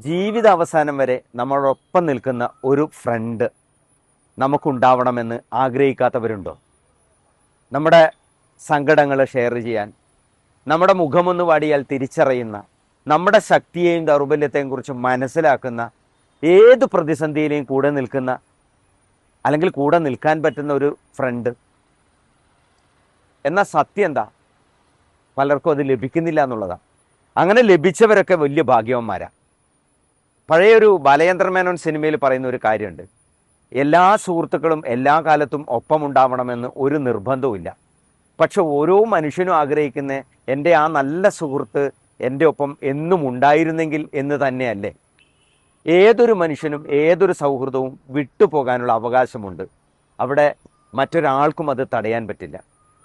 ജീവിത അവസാനം വരെ നമ്മളോടൊപ്പം നിൽക്കുന്ന ഒരു ഫ്രണ്ട് നമുക്കുണ്ടാവണമെന്ന് ആഗ്രഹിക്കാത്തവരുണ്ടോ? നമ്മുടെ സങ്കടങ്ങൾ ഷെയർ ചെയ്യാൻ, നമ്മുടെ മുഖമൊന്ന് വാടിയാൽ തിരിച്ചറിയുന്ന, നമ്മുടെ ശക്തിയെയും ദൗർബല്യത്തെയും കുറിച്ച് മനസ്സിലാക്കുന്ന, ഏത് പ്രതിസന്ധിയിലെയും കൂടെ നിൽക്കുന്ന, അല്ലെങ്കിൽ കൂടെ നിൽക്കാൻ പറ്റുന്ന ഒരു ഫ്രണ്ട്. എന്നാൽ സത്യം എന്താ? പലർക്കും അത് ലഭിക്കുന്നില്ല എന്നുള്ളതാണ്. അങ്ങനെ ലഭിച്ചവരൊക്കെ വലിയ ഭാഗ്യവന്മാരാണ്. പഴയൊരു ബാലചന്ദ്രമേനോൻ സിനിമയിൽ പറയുന്ന ഒരു കാര്യമുണ്ട്, എല്ലാ സുഹൃത്തുക്കളും എല്ലാ കാലത്തും ഒപ്പമുണ്ടാവണമെന്ന് ഒരു നിർബന്ധവുമില്ല. പക്ഷെ ഓരോ മനുഷ്യനും ആഗ്രഹിക്കുന്ന എൻ്റെ ആ നല്ല സുഹൃത്ത് എൻ്റെ ഒപ്പം എന്നും ഉണ്ടായിരുന്നെങ്കിൽ എന്ന് തന്നെയല്ലേ? ഏതൊരു മനുഷ്യനും ഏതൊരു സൗഹൃദവും വിട്ടുപോകാനുള്ള അവകാശമുണ്ട്. അവിടെ മറ്റൊരാൾക്കും അത് തടയാൻ പറ്റില്ല.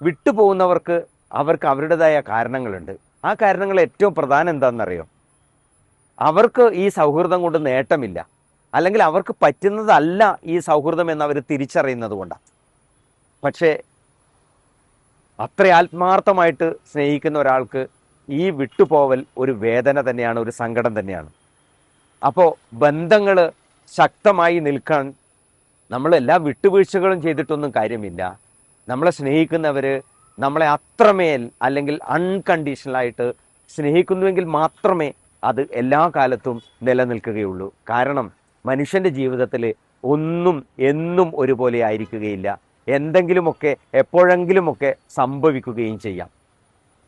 വിട്ടുപോകുന്നവർക്ക് അവർക്ക് അവരുടേതായ കാരണങ്ങളുണ്ട്. ആ കാരണങ്ങൾ ഏറ്റവും പ്രധാനം എന്താണെന്നറിയോ? അവർക്ക് ഈ സൗഹൃദം കൊണ്ട് നേട്ടമില്ല, അല്ലെങ്കിൽ അവർക്ക് പറ്റുന്നതല്ല ഈ സൗഹൃദം എന്നവർ തിരിച്ചറിയുന്നത് കൊണ്ടാണ്. പക്ഷേ അത്ര ആത്മാർത്ഥമായിട്ട് സ്നേഹിക്കുന്ന ഒരാൾക്ക് ഈ വിട്ടുപോവൽ ഒരു വേദന തന്നെയാണ്, ഒരു സങ്കടം തന്നെയാണ്. അപ്പോൾ ബന്ധങ്ങൾ ശക്തമായി നിൽക്കാൻ നമ്മൾ എല്ലാ വിട്ടുവീഴ്ചകളും ചെയ്തിട്ടൊന്നും കാര്യമില്ല. നമ്മളെ സ്നേഹിക്കുന്നവർ നമ്മളെ അത്രമേൽ അല്ലെങ്കിൽ അൺകണ്ടീഷണലായിട്ട് സ്നേഹിക്കുന്നുവെങ്കിൽ മാത്രമേ അത് എല്ലാ കാലത്തും നിലനിൽക്കുകയുള്ളൂ. കാരണം മനുഷ്യൻ്റെ ജീവിതത്തിൽ ഒന്നും എന്നും ഒരുപോലെ ആയിരിക്കുകയില്ല. എന്തെങ്കിലുമൊക്കെ എപ്പോഴെങ്കിലുമൊക്കെ സംഭവിക്കുകയും ചെയ്യാം.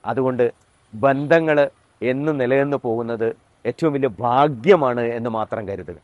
അതുകൊണ്ട് ബന്ധങ്ങൾ എന്നും നിലനിന്ന് പോകുന്നത് ഏറ്റവും വലിയ ഭാഗ്യമാണ് എന്ന് മാത്രം കരുതുക.